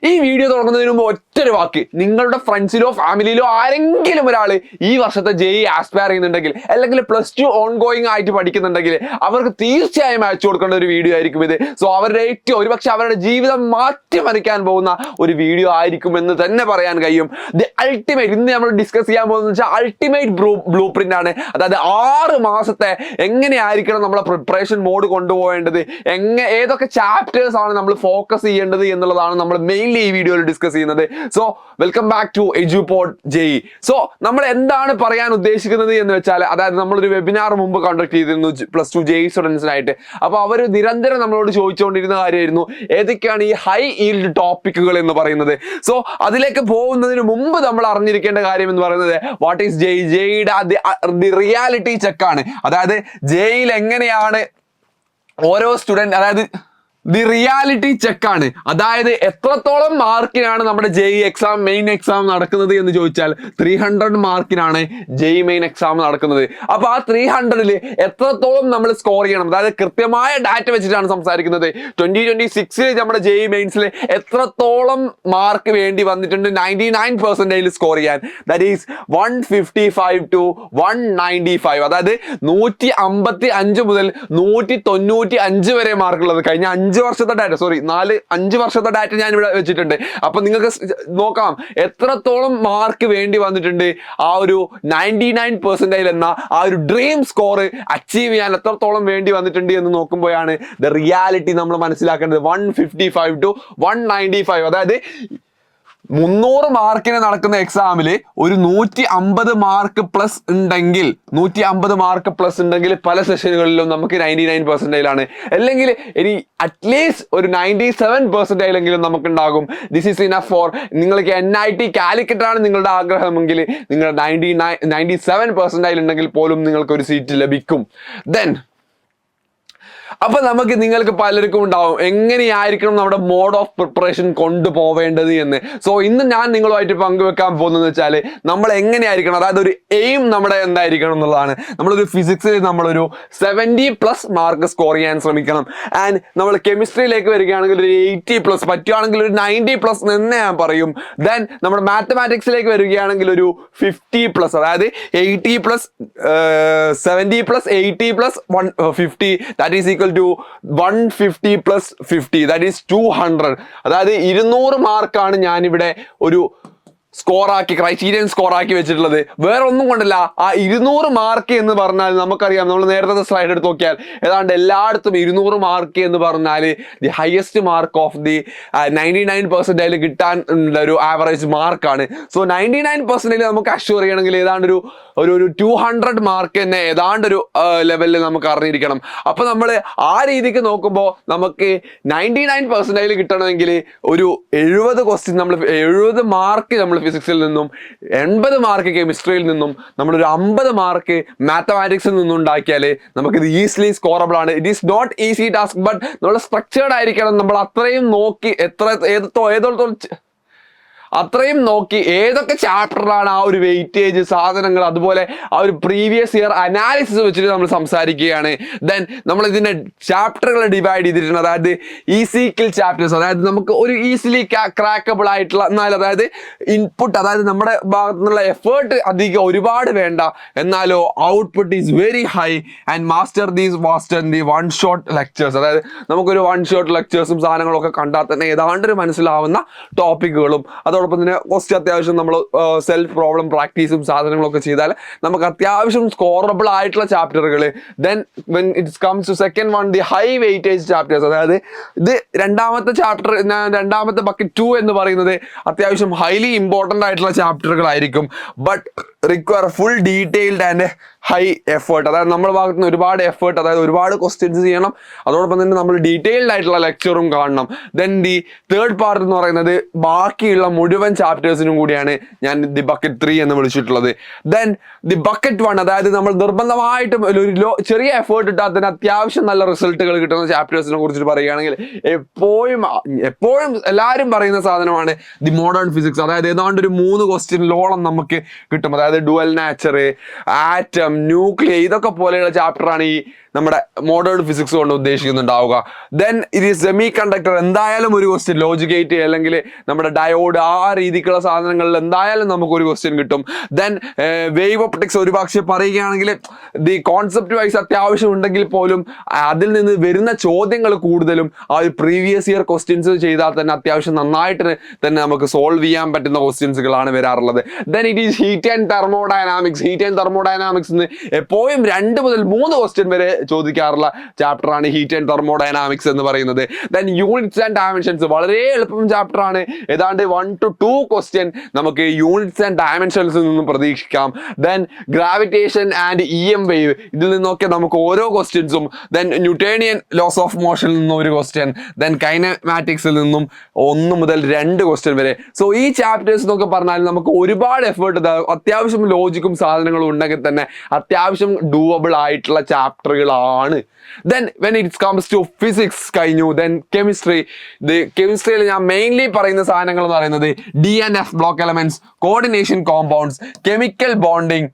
ഈ വീഡിയോ തുടങ്ങുന്നതിന് മുമ്പ് ഒറ്റൊരു വാക്ക്, നിങ്ങളുടെ ഫ്രണ്ട്സിലോ ഫാമിലിയിലോ ആരെങ്കിലും ഒരാൾ ഈ വർഷത്തെ JEE ആസ്പയർ ചെയ്യുന്നുണ്ടെങ്കിൽ അല്ലെങ്കിൽ +2 ഓൺഗോയിങ് ആയിട്ട് പഠിക്കുന്നുണ്ടെങ്കിൽ അവർക്ക് തീർച്ചയായും അയച്ചു കൊടുക്കേണ്ട ഒരു വീഡിയോ ആയിരിക്കും ഇത്. സോ അവരുടെ ഏറ്റവും ഒരുപക്ഷെ അവരുടെ ജീവിതം മാറ്റിമറിക്കാൻ പോകുന്ന ഒരു വീഡിയോ ആയിരിക്കും എന്ന് തന്നെ പറയാൻ കഴിയും. ദി അൾട്ടിമേറ്റ്, ഇന്ന് നമ്മൾ ഡിസ്കസ് ചെയ്യാൻ പോകുന്നത് വെച്ചാൽ അൾട്ടിമേറ്റ് ബ്ലൂ പ്രിന്റ് ആണ്. അതായത് 6 മാസത്തെ എങ്ങനെയായിരിക്കണം നമ്മളെ പ്രിപ്പറേഷൻ മോഡ് കൊണ്ടുപോകേണ്ടത്, ഏതൊക്കെ ചാപ്റ്റേഴ്സ് ആണ് നമ്മൾ ഫോക്കസ് ചെയ്യേണ്ടത് എന്നുള്ളതാണ് നമ്മൾ മെയിൻലി ഈ വീഡിയോയിൽ ഡിസ്കസ് ചെയ്യുന്നത്. So welcome back to Edupod JEE. So നമ്മൾ എന്താണ് പറയാൻ ഉദ്ദേശിക്കുന്നത് എന്ന് വെച്ചാൽ, അതായത് നമ്മളൊരു വെബിനാർ മുമ്പ് കണ്ടക്ട് ചെയ്തിരുന്നു +2 JEE സ്റ്റുഡൻസിനായിട്ട്. അപ്പോൾ അവർ നിരന്തരം നമ്മളോട് ചോദിച്ചുകൊണ്ടിരുന്ന കാര്യമായിരുന്നു ഏതൊക്കെയാണ് ഈ ഹൈ ഈൽഡ് ടോപ്പിക്കുകൾ എന്ന് പറയുന്നത്. സോ അതിലേക്ക് പോകുന്നതിന് മുമ്പ് നമ്മൾ അറിഞ്ഞിരിക്കേണ്ട കാര്യം എന്ന് പറയുന്നത് വാട്ട് ഈസ് JEE. JEEയുടെ റിയാലിറ്റി ചെക്കാണ്. അതായത് JEEയിൽ എങ്ങനെയാണ് ഓരോ സ്റ്റുഡൻറ്, അതായത് ദി റിയാലിറ്റി ചെക്കാണ്. അതായത് എത്രത്തോളം മാർക്കിനാണ് നമ്മുടെ JEE എക്സാം മെയിൻ എക്സാം നടക്കുന്നത് എന്ന് ചോദിച്ചാൽ 300 മാർക്കിനാണ് JEE മെയിൻ എക്സാം നടക്കുന്നത്. അപ്പൊ ആ 300ൽ എത്രത്തോളം നമ്മൾ സ്കോർ ചെയ്യണം, അതായത് കൃത്യമായ ഡാറ്റ വെച്ചിട്ടാണ് സംസാരിക്കുന്നത്. 2026 നമ്മുടെ JEE മെയിൻസിൽ എത്രത്തോളം മാർക്ക് വേണ്ടി വന്നിട്ടുണ്ട് 99% സ്കോർ ചെയ്യാൻ. That is 155 to 195. അതായത് 155 മുതൽ 195 വരെ മാർക്കുള്ളത്. കഴിഞ്ഞ 5 വർഷത്തെ ഡാറ്റ, 5 വർഷത്തെ ഡാറ്റ ഞാൻ ഇവിടെ വെച്ചിട്ടുണ്ട്. അപ്പൊ നിങ്ങൾക്ക് നോക്കാം എത്രത്തോളം മാർക്ക് വേണ്ടി വന്നിട്ടുണ്ട് ആ ഒരു 99% എന്ന ആ ഒരു ഡ്രീം സ്കോർ അച്ചീവ് ചെയ്യാൻ എത്രത്തോളം വേണ്ടി വന്നിട്ടുണ്ട് എന്ന് നോക്കുമ്പോഴാണ് ദ റിയാലിറ്റി നമ്മൾ മനസ്സിലാക്കേണ്ടത്. 155 to 195. അതായത് 300 മാർക്കിന് നടക്കുന്ന എക്സാമിൽ ഒരു 150 മാർക്ക് പ്ലസ് ഉണ്ടെങ്കിൽ, 150 മാർക്ക് പ്ലസ് ഉണ്ടെങ്കിൽ പല സെഷനുകളിലും നമുക്ക് 99% അല്ലെങ്കിൽ ഇനി അറ്റ്ലീസ്റ്റ് ഒരു 97% നമുക്ക് ഉണ്ടാകും. ദിസ് ഈസ് ഇനഫ് ഫോർ നിങ്ങൾക്ക് NIT കാലിക്കറ്റ് ആണ് നിങ്ങളുടെ ആഗ്രഹമെങ്കിൽ നിങ്ങൾ 97% ഉണ്ടെങ്കിൽ പോലും നിങ്ങൾക്ക് ഒരു സീറ്റ് ലഭിക്കും. ദെൻ അപ്പൊ നിങ്ങൾക്ക് പലർക്കും ഉണ്ടാവും എങ്ങനെയായിരിക്കണം നമ്മുടെ മോഡ് ഓഫ് പ്രിപ്പറേഷൻ കൊണ്ടുപോവേണ്ടത് എന്ന്. സോ ഇന്ന് ഞാൻ നിങ്ങളുമായിട്ട് പങ്കുവെക്കാൻ പോകുന്നത് വെച്ചാൽ നമ്മൾ എങ്ങനെയായിരിക്കണം, അതായത് ഒരു എയിം നമ്മുടെ എന്തായിരിക്കണം എന്നുള്ളതാണ്. നമ്മളൊരു ഫിസിക്സിൽ നമ്മളൊരു 70+ മാർക്ക് സ്കോർ ചെയ്യാൻ ശ്രമിക്കണം. ആൻഡ് നമ്മൾ കെമിസ്ട്രിയിലേക്ക് വരികയാണെങ്കിൽ ഒരു 80+, പറ്റുകയാണെങ്കിൽ ഒരു 90+ എന്ന് ഞാൻ പറയും. ദെൻ നമ്മുടെ മാത്തമാറ്റിക്സിലേക്ക് വരികയാണെങ്കിൽ ഒരു 50+, അതായത് 80+, 70+, 80+, 150, that is equal to 150 + 50, that is 200. അതായത് 200 മാർക്കാണ് ഞാനിവിടെ ഒരു ക്രൈറ്റീരിയൻ സ്കോർ ആക്കി വെച്ചിട്ടുള്ളത്. വേറെ ഒന്നും കൊണ്ടല്ല, ആ 200 മാർക്ക് എന്ന് പറഞ്ഞാൽ നമുക്കറിയാം, നമ്മൾ നേരത്തെ സ്ലൈഡ് എടുത്ത് നോക്കിയാൽ ഏതാണ്ട് എല്ലായിടത്തും 200 മാർക്ക് എന്ന് പറഞ്ഞാൽ the highest mark of the 99% കിട്ടാൻ ഉള്ള ഒരു ആവറേജ് മാർക്കാണ്. സോ 99% നമുക്ക് അഷ്യൂർ ചെയ്യണമെങ്കിൽ ഏതാണ്ട് ഒരു 200 മാർക്ക് തന്നെ ഏതാണ്ടൊരു ലെവലിൽ നമുക്ക് അറിഞ്ഞിരിക്കണം. അപ്പൊ നമ്മൾ ആ രീതിക്ക് നോക്കുമ്പോൾ നമുക്ക് 99% കിട്ടണമെങ്കിൽ ഒരു 70 ക്വസ്റ്റ്യൻ, നമ്മൾ 70 മാർക്ക് നമ്മൾ ഫിസിക്സിൽ നിന്നും, 80 മാർക്ക് കെമിസ്ട്രിയിൽ നിന്നും, നമ്മളൊരു 50 മാർക്ക് മാത്തമാറ്റിക്സിൽ നിന്നും ഉണ്ടാക്കിയാൽ നമുക്കിത് ഈസിലി സ്കോറബിൾ ആണ്. It is not easy task, but നമ്മൾ സ്ട്രക്ചേർഡ് ആയിരിക്കണം. നമ്മൾ അത്രയും നോക്കി അത്രയും നോക്കി ഏതൊക്കെ ചാപ്റ്ററിലാണ് ആ ഒരു വെയിറ്റേജ് സാധനങ്ങൾ, അതുപോലെ ആ ഒരു പ്രീവിയസ് ഇയർ അനാലിസിസ് വെച്ചിട്ട് നമ്മൾ സംസാരിക്കുകയാണ്. ദെൻ നമ്മൾ ഇതിന്റെ ചാപ്റ്ററുകൾ ഡിവൈഡ് ചെയ്തിട്ടുണ്ട്. അതായത് ഈസി കിൽ ചാപ്റ്റേഴ്സ്, അതായത് നമുക്ക് ഒരു ഈസിലി ക്രാക്കബിൾ ആയിട്ടുള്ള, എന്നാൽ അതായത് ഇൻപുട്ട്, അതായത് നമ്മുടെ ഭാഗത്തു നിന്നുള്ള എഫേർട്ട് അധികം ഒരുപാട് വേണ്ട, എന്നാലോ output is very high. And master the one shot lectures, അതായത് നമുക്കൊരു വൺ ഷോട്ട് ലെക്ചേഴ്സും സാധനങ്ങളൊക്കെ കണ്ടാൽ തന്നെ ഏതാണ്ടൊരു മനസ്സിലാവുന്ന ടോപ്പിക്കുകളും, അതോടൊപ്പം തന്നെ കുറച്ച് അത്യാവശ്യം നമ്മൾ സെൽഫ് പ്രോബ്ലം പ്രാക്ടീസും സാധനങ്ങളൊക്കെ ചെയ്താൽ നമുക്ക് അത്യാവശ്യം സ്കോറബിൾ ആയിട്ടുള്ള ചാപ്റ്ററുകൾ. Then when it's comes to second one, the high weightage chapters, അതായത് ഇത് രണ്ടാമത്തെ ചാപ്റ്റർ, രണ്ടാമത്തെ ബക്കറ്റ് 2 എന്ന് പറയുന്നത് അത്യാവശ്യം ഹൈലി ഇമ്പോർട്ടൻ്റ് ആയിട്ടുള്ള ചാപ്റ്ററുകളായിരിക്കും. But require full detailed and high effort, അതായത് നമ്മുടെ ഭാഗത്ത് നിന്ന് ഒരുപാട് എഫേർട്ട്, അതായത് ഒരുപാട് ക്വസ്റ്റ്യൻസ് ചെയ്യണം, അതോടൊപ്പം തന്നെ നമ്മൾ ഡീറ്റെയിൽഡ് ആയിട്ടുള്ള ലെക്ചറും കാണണം. ദെൻ ദി തേർഡ് പാർട്ട് എന്ന് പറയുന്നത് ബാക്കിയുള്ള മുഴുവൻ ചാപ്റ്റേഴ്സിനും കൂടിയാണ് ഞാൻ ദി ബക്കറ്റ് 3 എന്ന് വിളിച്ചിട്ടുള്ളത്. ദെൻ ദി ബക്കറ്റ് 1, അതായത് നമ്മൾ നിർബന്ധമായിട്ടും ഒരു ചെറിയ എഫേർട്ട് ഇട്ടാൽ തന്നെ അത്യാവശ്യം നല്ല റിസൾട്ടുകൾ കിട്ടുന്ന ചാപ്റ്റേഴ്സിനെ കുറിച്ചിട്ട് പറയുകയാണെങ്കിൽ എപ്പോഴും എല്ലാവരും പറയുന്ന സാധനമാണ് ദി മോഡേൺ ഫിസിക്സ്. അതായത് ഏതാണ്ട് ഒരു 3 ക്വസ്റ്റ്യനിലോളം നമുക്ക് കിട്ടും. അതായത് ഡുവൽ നാച്ചർ, ആറ്റം, ന്യൂക്ലിയർ, ഇതൊക്കെ പോലെയുള്ള ചാപ്റ്ററാണ് ഈ നമ്മുടെ മോഡേൺ ഫിസിക്സ് കൊണ്ട് ഉദ്ദേശിക്കുന്നുണ്ടാവുക. ദെൻ ഇത് സെമി കണ്ടക്ടർ, എന്തായാലും ഒരു ക്വസ്റ്റ്യൻ, ലോജിക് ഗേറ്റ് അല്ലെങ്കിൽ നമ്മുടെ ഡയോഡ്, ആ രീതിക്കുള്ള സാധനങ്ങളിൽ എന്തായാലും നമുക്ക് ഒരു ക്വസ്റ്റ്യൻ കിട്ടും. ദെൻ വേവ് ഒപ്റ്റിക്സ് ഒരുപക്ഷെ പറയുകയാണെങ്കിൽ ദി കോൺസെപ്റ്റ് വൈസ് അത്യാവശ്യം ഉണ്ടെങ്കിൽ പോലും അതിൽ നിന്ന് വരുന്ന ചോദ്യങ്ങൾ കൂടുതലും ആ ഒരു പ്രീവിയസ് ഇയർ ക്വസ്റ്റ്യൻസ് ചെയ്താൽ തന്നെ അത്യാവശ്യം നന്നായിട്ട് തന്നെ നമുക്ക് സോൾവ് ചെയ്യാൻ പറ്റുന്ന ക്വസ്റ്റ്യൻസുകളാണ് വരാറുള്ളത്. Then it is heat and thermodynamics. Heat and thermodynamics എപ്പോഴും 2 മുതൽ 3 ക്വസ്റ്റ്യൻ വരെ ചോദിക്കാറുള്ള ചാപ്റ്ററാണ് ഹീറ്റ് ആൻഡ് തെർമോഡൈനാമിക്സ് എന്ന് പറയുന്നത്. ദെൻ യൂണിറ്റ്സ് ആൻഡ് ഡയമെൻഷൻസ് വളരെ എളുപ്പം ചാപ്റ്ററാണ്. ഏതാണ്ട് 1 to 2 ക്വസ്റ്റ്യൻ നമുക്ക് യൂണിറ്റ്സ് ആൻഡ് ഡയമെൻഷൻസിൽ നിന്നും പ്രതീക്ഷിക്കാം. Then gravitation and EM wave, ഇതിൽ നിന്നൊക്കെ നമുക്ക് ഓരോ ക്വസ്റ്റ്യൻസും. ദെൻ ന്യൂട്ടേണിയൻ ലോസ് ഓഫ് മോഷനിൽ നിന്നും ഒരു ക്വസ്റ്റ്യൻ. ദെൻ കൈനമാറ്റിക്സിൽ നിന്നും 1 മുതൽ 2 ക്വസ്റ്റ്യൻ വരെ. സോ ഈ ചാപ്റ്റേഴ്സ് എന്നൊക്കെ പറഞ്ഞാൽ നമുക്ക് ഒരുപാട് എഫേർട്ട്, അത്യാവശ്യം ലോജിക്കും സാധനങ്ങളും ഉണ്ടെങ്കിൽ തന്നെ അത്യാവശ്യം ഡൂവബിൾ ആയിട്ടുള്ള ചാപ്റ്ററുകളാണ്. Then when it comes to physics കഴിഞ്ഞു, then കെമിസ്ട്രിയിൽ ഞാൻ മെയിൻലി പറയുന്ന സാധനങ്ങൾ എന്ന് പറയുന്നത് D&F block elements, coordination compounds, chemical bonding,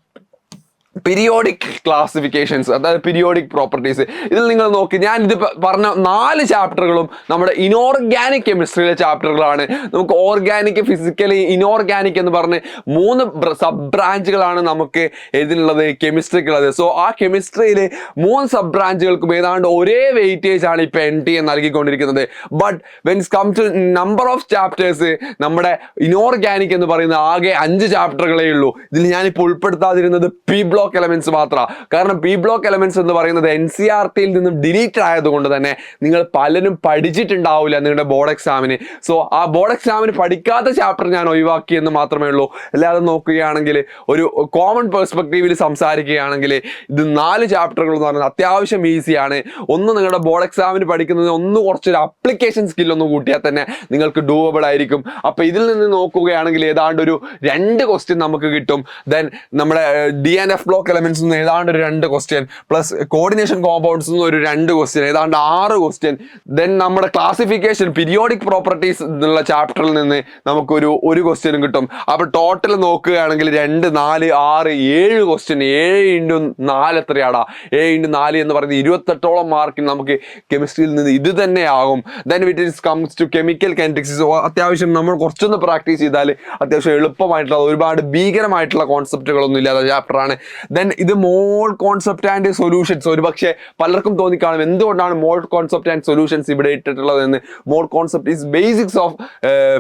periodic classifications, അതായത് പീരിയോഡിക് പ്രോപ്പർട്ടീസ്. ഇതിൽ നിങ്ങൾ നോക്കി, ഞാൻ ഇത് പറഞ്ഞ 4 ചാപ്റ്ററുകളും നമ്മുടെ ഇനോർഗാനിക് കെമിസ്ട്രിയിലെ ചാപ്റ്ററുകളാണ്. നമുക്ക് ഓർഗാനിക്, ഫിസിക്കലി, ഇനോർഗാനിക് എന്ന് പറഞ്ഞ് 3 സബ് ബ്രാഞ്ചുകളാണ് നമുക്ക് ഇതിനുള്ളത്, കെമിസ്ട്രിക്കുള്ളത്. സോ ആ കെമിസ്ട്രിയിൽ 3 സബ് ബ്രാഞ്ചുകൾക്കും ഏതാണ്ട് ഒരേ വെയിറ്റേജ് ആണ് ഇപ്പൊ NTA നൽകിക്കൊണ്ടിരിക്കുന്നത്. But when it's come to number of chapters, നമ്മുടെ ഇനോർഗാനിക് എന്ന് പറയുന്ന ആകെ 5 ചാപ്റ്ററുകളേ ഉള്ളൂ. ഇതിൽ ഞാനിപ്പോൾ ഉൾപ്പെടുത്താതിരുന്നത് പി ബ്ലോക്ക് എലമെന്റ്സ് മാത്രമാണ്. കാരണം പി ബ്ലോക്ക് എലമെന്റ്സ് എന്ന് പറയുന്നത് NCERTയിൽ നിന്നും ഡിലീറ്റ് ആയതുകൊണ്ട് തന്നെ നിങ്ങൾ പലരും പഠിച്ചിട്ടുണ്ടാവില്ല നിങ്ങളുടെ ബോർഡ് എക്സാമിന്. സോ ആ ബോർഡ് എക്സാമിന് പഠിക്കാത്ത ചാപ്റ്റർ ഞാൻ ഒഴിവാക്കി എന്ന് മാത്രമേ ഉള്ളൂ. അല്ലാതെ നോക്കുകയാണെങ്കിൽ ഒരു കോമൺ പെർസ്പെക്റ്റീവിൽ സംസാരിക്കുകയാണെങ്കിൽ ഇത് 4 ചാപ്റ്ററുകൾ എന്ന് പറയുന്നത് അത്യാവശ്യം ഈസിയാണ്. ഒന്ന് നിങ്ങളുടെ ബോർഡ് എക്സാമിന് പഠിക്കുന്നത് ഒന്ന് കുറച്ചൊരു അപ്ലിക്കേഷൻ സ്കിൽ ഒന്ന് കൂട്ടിയാൽ തന്നെ നിങ്ങൾക്ക് ഡൂവബിൾ ആയിരിക്കും. അപ്പൊ ഇതിൽ നിന്ന് നോക്കുകയാണെങ്കിൽ ഏതാണ്ട് ഒരു 2 ക്വസ്റ്റ്യൻ നമുക്ക് കിട്ടും. ദെൻ നമ്മുടെ D&F ബ്ലോക്ക് എലമെന്റ്സ് നിന്ന് ഏതാണ്ട് ഒരു 2 ക്വസ്റ്റ്യൻ, പ്ലസ് കോർഡിനേഷൻ കോമ്പൗണ്ട്സ് നിന്ന് ഒരു 2 ക്വസ്റ്റ്യൻ, ഏതാണ്ട് 6 ക്വസ്റ്റ്യൻ. ദെൻ നമ്മുടെ ക്ലാസിഫിക്കേഷൻ, പീരിയോഡിക് പ്രോപ്പർട്ടീസ് എന്നുള്ള ചാപ്റ്ററിൽ നിന്ന് നമുക്കൊരു ക്വസ്റ്റ്യനും കിട്ടും. അപ്പൊ ടോട്ടൽ നോക്കുകയാണെങ്കിൽ 2, 4, 6, 7 ക്വസ്റ്റ്യൻ. 7 × 4 എത്രയാടാ? 7 × 4 എന്ന് പറയുന്നത് 28ഓളം മാർക്കിന് നമുക്ക് കെമിസ്ട്രിയിൽ നിന്ന് ഇത് തന്നെ ആകും. Then it is comes to chemical kinetics. അത്യാവശ്യം നമ്മൾ കുറച്ചൊന്ന് പ്രാക്ടീസ് ചെയ്താൽ അത്യാവശ്യം എളുപ്പമായിട്ടുള്ള, ഒരുപാട് ഭീകരമായിട്ടുള്ള കോൺസെപ്റ്റുകളൊന്നും ഇല്ലാത്ത ചാപ്റ്ററാണ്. ദെൻ ഇത് മോൾ കോൺസെപ്റ്റ് ആൻഡ് സൊല്യൂഷൻസ്. ഒരു പക്ഷേ പലർക്കും തോന്നിക്കാണും എന്തുകൊണ്ടാണ് മോൾ കോൺസെപ്റ്റ് ആൻഡ് സൊല്യൂഷൻസ് ഇവിടെ ഇട്ടിട്ടുള്ളത് എന്ന്. മോൾ concept is basics of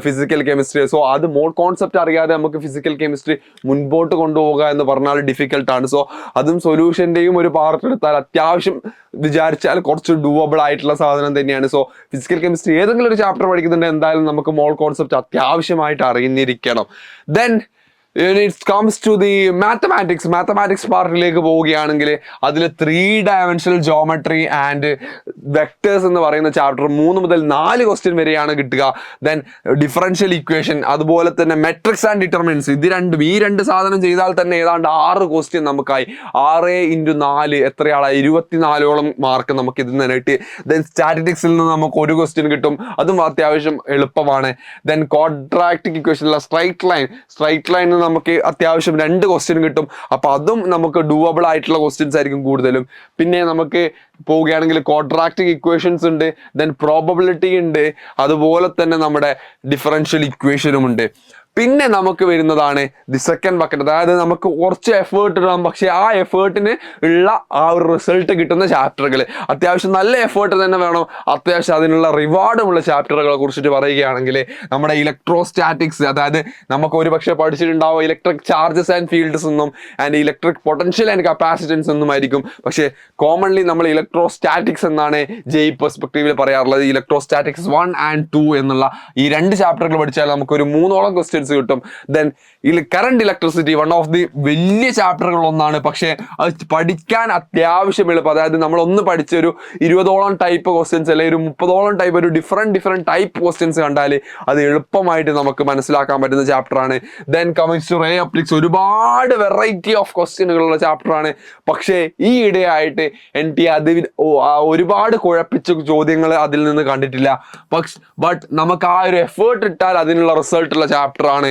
physical chemistry. So അത് മോൾ കോൺസെപ്റ്റ് അറിയാതെ നമുക്ക് ഫിസിക്കൽ കെമിസ്ട്രി മുൻപോട്ട് കൊണ്ടുപോകുക എന്ന് പറഞ്ഞാൽ ഡിഫിക്കൽട്ടാണ്. സോ അതും സൊല്യൂഷന്റെയും ഒരു പാർട്ട് എടുത്താൽ അത്യാവശ്യം വിചാരിച്ചാൽ കുറച്ച് ഡൂവബിൾ ആയിട്ടുള്ള സാധനം തന്നെയാണ്. സോ ഫിസിക്കൽ കെമിസ്ട്രി ഏതെങ്കിലും ഒരു ചാപ്റ്റർ പഠിക്കുന്നുണ്ട് എന്തായാലും നമുക്ക് മോൾ കോൺസെപ്റ്റ് അത്യാവശ്യമായിട്ട് അറിഞ്ഞിരിക്കണം. Then when it comes to the mathematics പാർട്ടിലേക്ക് പോവുകയാണെങ്കിൽ അതിൽ 3-dimensional geometry ആൻഡ് വെക്ടേഴ്സ് എന്ന് പറയുന്ന ചാപ്റ്റർ 3 മുതൽ 4 ക്വസ്റ്റ്യൻ വരെയാണ് കിട്ടുക. ദെൻ ഡിഫറൻഷ്യൽ ഇക്വേഷൻ, അതുപോലെ തന്നെ മെട്രിക്സ് ആൻഡ് ഡിറ്റർമിനൻസ്, ഈ രണ്ട് സാധനം ചെയ്താൽ തന്നെ ഏതാണ്ട് 6 ക്വസ്റ്റ്യൻ നമുക്കായി. 6 × 4 എത്രയാണ്? 24ഓളം മാർക്ക് നമുക്ക് ഇതിൽ നിന്ന് കിട്ടി. ദെൻ സ്റ്റാറ്റിസ്റ്റിക്സിൽ നിന്ന് നമുക്ക് 1 ക്വസ്റ്റ്യൻ കിട്ടും, അതും അത്യാവശ്യം എളുപ്പമാണ്. ദെൻ ക്വാഡ്രാറ്റിക് ഇക്വേഷനിലുള്ള സ്ട്രൈറ്റ് ലൈൻ നമുക്ക് അത്യാവശ്യം 2 ക്വസ്റ്റ്യൻ കിട്ടും. അപ്പൊ അതും നമുക്ക് ഡൂവബിൾ ആയിട്ടുള്ള ക്വസ്റ്റ്യൻസ് ആയിരിക്കും കൂടുതലും. പിന്നെ നമുക്ക് പോവുകയാണെങ്കിൽ ക്വാഡ്രാറ്റിക് ഇക്വേഷൻസ് ഉണ്ട്, ദെൻ പ്രോബബിലിറ്റി ഉണ്ട്, അതുപോലെ തന്നെ നമ്മുടെ ഡിഫറൻഷ്യൽ ഇക്വേഷനും ഉണ്ട്. പിന്നെ നമുക്ക് വരുന്നതാണ് ദി സെക്കൻഡ് ബക്കറ്റ്. അതായത് നമുക്ക് കുറച്ച് എഫേർട്ട് ഇടാം, പക്ഷെ ആ എഫേർട്ടിന് ഉള്ള ആ ഒരു റിസൾട്ട് കിട്ടുന്ന ചാപ്റ്ററുകൾ, അത്യാവശ്യം നല്ല എഫേർട്ട് തന്നെ വേണം, അത്യാവശ്യം അതിനുള്ള റിവാർഡുമുള്ള ചാപ്റ്ററുകളെ കുറിച്ചിട്ട് പറയുകയാണെങ്കിൽ നമ്മുടെ ഇലക്ട്രോസ്റ്റാറ്റിക്സ്, അതായത് നമുക്ക് ഒരു പക്ഷേ പഠിച്ചിട്ടുണ്ടാവും ഇലക്ട്രിക് ചാർജസ് ആൻഡ് ഫീൽഡ്സ് എന്നും and electric potential and capacitance എന്നും ആയിരിക്കും. പക്ഷേ കോമൺലി നമ്മൾ ഇലക്ട്രോസ്റ്റാറ്റിക്സ് എന്നാണ് JEE പെർസ്പെക്റ്റീവിൽ പറയാറുള്ളത്. ഇലക്ട്രോസ്റ്റാറ്റിക്സ് 1 and 2 എന്നുള്ള ഈ 2 ചാപ്റ്ററുകൾ പഠിച്ചാൽ നമുക്കൊരു 3ഓളം ക്വസ്റ്റ്യൻസ് ക്വസ്റ്റ്യൻസ് കിട്ടും. Then current electricity one of the വലിയ ചാപ്റ്ററുകൾ ഒന്നാണ്, പക്ഷേ അത് പഠിക്കാൻ അത്യാവശ്യം എളുപ്പം. അതായത് നമ്മളൊന്ന് പഠിച്ച ഒരു 20ഓളം ടൈപ്പ് ക്വസ്റ്റ്യൻസ് അല്ലെങ്കിൽ ഒരു 30ഓളം ടൈപ്പ് ഒരു ഡിഫറെന്റ് ടൈപ്പ് ക്വസ്റ്റ്യൻസ് കണ്ടാൽ അത് എളുപ്പമായിട്ട് നമുക്ക് മനസ്സിലാക്കാൻ പറ്റുന്ന ചാപ്റ്ററാണ്. Then comings to ray optics, ഒരുപാട് വെറൈറ്റി ഓഫ് ക്വസ്റ്റ്യനുകളുള്ള ചാപ്റ്ററാണ്. പക്ഷേ ഈ ഇടയായിട്ട് എനിക്ക് അതിൽ ഒരുപാട് കുഴപ്പിച്ച ചോദ്യങ്ങൾ അതിൽ നിന്ന് കണ്ടിട്ടില്ല. ബട്ട് നമുക്ക് ആ ഒരു എഫേർട്ട് ഇട്ടാൽ അതിനുള്ള റിസൾട്ട് ഉള്ള ചാപ്റ്റർ ആണ്.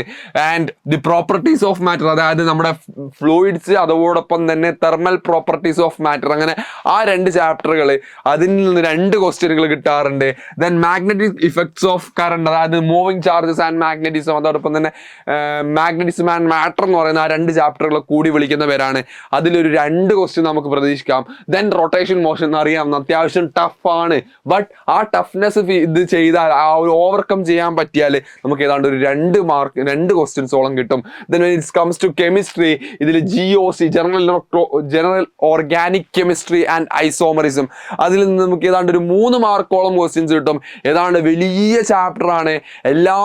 And the properties of matter, അതായത് നമ്മുടെ ഫ്ലൂയിഡ്സ് അതോടൊപ്പം തന്നെ തെർമൽ പ്രോപ്പർട്ടീസ് ഓഫ് മാറ്റർ, അങ്ങനെ ആ 2 ചാപ്റ്ററുകൾ അതിൽ നിന്ന് 2 ക്വസ്റ്റ്യനുകൾ കിട്ടാറുണ്ട്. Then magnetic effects of current, അതായത് മൂവിങ് ചാർജസ് ആൻഡ് മാഗ്നറ്റിസം, അതോടൊപ്പം തന്നെ മാഗ്നറ്റിസം ആൻഡ് മാറ്റർ എന്ന് പറയുന്ന ആ 2 ചാപ്റ്ററുകൾ കൂടി വിളിക്കുന്ന പേരാണ്. അതിലൊരു 2 ക്വസ്റ്റ്യൻ നമുക്ക് പ്രതീക്ഷിക്കാം. ദെൻ റൊട്ടേഷൻ മോഷൻ അറിയാം, അത്യാവശ്യം ടഫാണ്. ബട്ട് ആ ടഫ്നെസ് ഇത് ചെയ്താൽ, ആ ഒരു ഓവർകം ചെയ്യാൻ പറ്റിയാൽ നമുക്ക് ഏതാണ്ട് ഒരു 2 ക്വസ്റ്റ്യൻസോളം കിട്ടും. Then it's comes to chemistry, ഇതിൽ GOC general organic chemistry and isomerism, അതിൽ നിന്ന് നമുക്ക് ഏതാണ്ട് ഒരു 3 മാർക്കോളം ക്വസ്റ്റ്യൻസ് കിട്ടും. ഏതാണ്ട് വലിയ ചാപ്റ്റർ ആണ്, എല്ലാ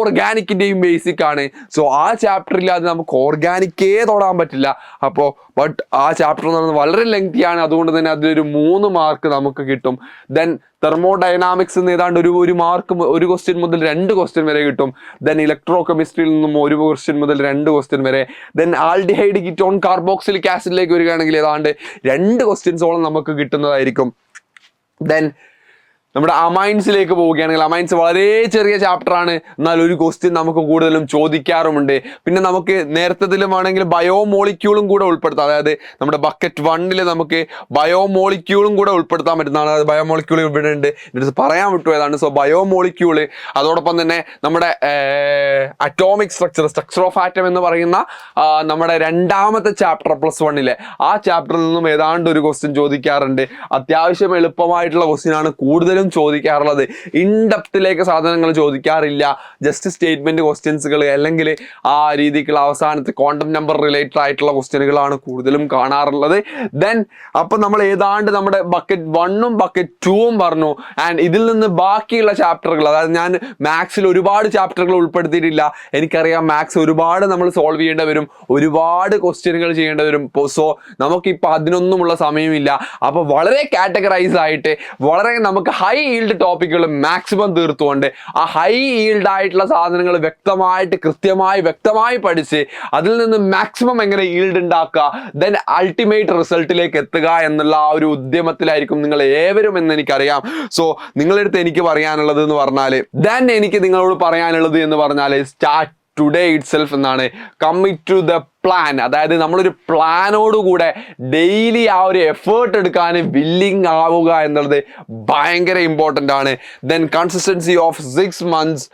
ഓർഗാനിക്കിന്റെയും ബേസിക് ആണ്. സോ ആ ചാപ്റ്ററിൽ അത് നമുക്ക് ഓർഗാനിക്കേ തൊടാൻ പറ്റില്ല. അപ്പോൾ ബട്ട് ആ ചാപ്റ്റർ എന്ന് പറയുന്നത് വളരെ ലെങ്തി ആണ്, അതുകൊണ്ട് തന്നെ അതിലൊരു 3 മാർക്ക് നമുക്ക് കിട്ടും. ദെൻ തെർമോഡൈനാമിക്സ് ഏതാണ്ട് ഒരു മാർക്ക്, 1 ക്വസ്റ്റ്യൻ മുതൽ 2 ക്വസ്റ്റ്യൻ വരെ കിട്ടും. ദെൻ ഇലക്ട്രോ കെമിസ്ട്രിയിൽ നിന്നും 1 ക്വസ്റ്റ്യൻ മുതൽ 2 ക്വസ്റ്റ്യൻ വരെ. ദെൻ ആൽഡിഹൈഡ് കീറ്റോൺ കാർബോക്സിലിക് ആസിഡിലേക്ക് വരികയാണെങ്കിൽ ഏതാണ്ട് 2 ക്വസ്റ്റ്യൻസോളം നമുക്ക് കിട്ടുന്നതായിരിക്കും. ദെൻ നമ്മുടെ അമൈൻസിലേക്ക് പോവുകയാണെങ്കിൽ അമൈൻസ് വളരെ ചെറിയ ചാപ്റ്റർ ആണ്, എന്നാൽ ഒരു ക്വസ്റ്റ്യൻ നമുക്ക് കൂടുതലും ചോദിക്കാറുമുണ്ട്. പിന്നെ നമുക്ക് നേരത്തേതിലും ആണെങ്കിൽ ബയോമോളിക്യൂളും കൂടെ ഉൾപ്പെടുത്താം. അതായത് നമ്മുടെ ബക്കറ്റ് 1 നമുക്ക് ബയോമോളിക്യൂളും കൂടെ ഉൾപ്പെടുത്താൻ പറ്റുന്നതാണ്. അത് ബയോമോളിക്യൂൾ ഇവിടെ ഉണ്ട്, ഇത് പറയാൻ വിട്ടു ഏതാണ്. സോ ബയോമോളിക്യൂള്, അതോടൊപ്പം തന്നെ നമ്മുടെ അറ്റോമിക് സ്ട്രക്ചർ ഓഫ് ആറ്റം എന്ന് പറയുന്ന നമ്മുടെ 2ാമത്തെ ചാപ്റ്റർ +1 ആ ചാപ്റ്ററിൽ നിന്നും ഏതാണ്ട് ഒരു ക്വസ്റ്റ്യൻ ചോദിക്കാറുണ്ട്. അത്യാവശ്യം എളുപ്പമായിട്ടുള്ള ക്വസ്റ്റ്യൻ ആണ് കൂടുതലും ചോദിക്കാറുള്ളത്. ഇൻഡെപ്തിലേക്ക് സാധനങ്ങൾ ചോദിക്കാറില്ല. ജസ്റ്റ് സ്റ്റേറ്റ്മെന്റ് ക്വസ്റ്റ്യൻസുകൾ അല്ലെങ്കിൽ ആ രീതിക്കുള്ള അവസാനത്തെ ക്വാണ്ടം നമ്പർ റിലേറ്റഡ് ആയിട്ടുള്ള ക്വസ്റ്റ്യനുകളാണ് കൂടുതലും കാണാറുള്ളത്. ദെൻ അപ്പൊ നമ്മൾ ഏതാണ്ട് നമ്മുടെ ബക്കറ്റ് 1ഉം ബക്കറ്റ് 2ഉം പറഞ്ഞു. ആൻഡ് ഇതിൽ നിന്ന് ബാക്കിയുള്ള ചാപ്റ്ററുകൾ, അതായത് ഞാൻ മാത്സിൽ ഒരുപാട് ചാപ്റ്ററുകൾ ഉൾപ്പെടുത്തിയിട്ടില്ല. എനിക്കറിയാം മാത്സ് ഒരുപാട് നമ്മൾ സോൾവ് ചെയ്യേണ്ടി വരും, ഒരുപാട് ക്വസ്റ്റ്യനുകൾ ചെയ്യേണ്ടി വരും. സോ നമുക്കിപ്പോൾ അതിനൊന്നുമുള്ള സമയമില്ല. അപ്പൊ വളരെ കാറ്റഗറൈസ് ആയിട്ട് വളരെ നമുക്ക് ഹൈ ഈൽഡ് ടോപ്പിക്കുകൾ മാക്സിമം തീർത്തുകൊണ്ട് ആ ഹൈ ഈൽഡ് ആയിട്ടുള്ള സാധനങ്ങൾ വ്യക്തമായി പഠിച്ച് അതിൽ നിന്ന് മാക്സിമം എങ്ങനെ ഈൽഡ് ഉണ്ടാക്കുക, ദെൻ അൾട്ടിമേറ്റ് റിസൾട്ടിലേക്ക് എത്തുക എന്നുള്ള ആ ഒരു ഉദ്യമത്തിലായിരിക്കും നിങ്ങൾ ഏവരും എന്ന് എനിക്കറിയാം. സോ നിങ്ങളുടെ അടുത്ത് എനിക്ക് പറയാനുള്ളത് എന്ന് പറഞ്ഞാൽ, ദെൻ എനിക്ക് നിങ്ങളോട് പറയാനുള്ളത് എന്ന് പറഞ്ഞാൽ സ്റ്റാർട്ട് ടുഡേ ഇറ്റ് സെൽഫ് എന്നാണ്. കമ്മിറ്റ് ടു ദ പ്ലാൻ, അതായത് നമ്മളൊരു പ്ലാനോടുകൂടെ ഡെയിലി ആ ഒരു എഫേർട്ട് എടുക്കാൻ വില്ലിങ് ആവുക എന്നുള്ളത് ഭയങ്കര ഇമ്പോർട്ടൻ്റ് ആണ്. Then consistency of 6 months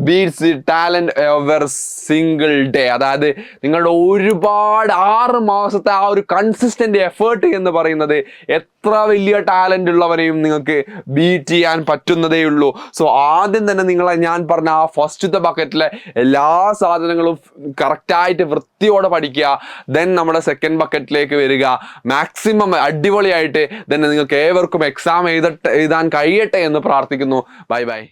beats talent ever single day, അതായത് നിങ്ങളുടെ ഒരുപാട് 6 മാസത്തെ ആ ഒരു കൺസിസ്റ്റന്റ് എഫേർട്ട് എന്ന് പറയുന്നത് എത്ര വലിയ ടാലന്റ് ഉള്ളവരെയും നിങ്ങൾക്ക് ബീറ്റ് ചെയ്യാൻ പറ്റുന്നതേ ഉള്ളൂ. സോ ആദ്യം തന്നെ ഞാൻ പറഞ്ഞ ആ ഫസ്റ്റത്തെ ബക്കറ്റിലെ എല്ലാ സാധനങ്ങളും കറക്റ്റായിട്ട് വൃത്തിയോടെ പഠിക്കുക. ദെൻ നമ്മുടെ സെക്കൻഡ് ബക്കറ്റിലേക്ക് വരിക, മാക്സിമം അടിപൊളിയായിട്ട് തന്നെ നിങ്ങൾക്ക് ഏവർക്കും എക്സാം എഴുതാൻ കഴിയട്ടെ എന്ന് പ്രാർത്ഥിക്കുന്നു. Bye bye.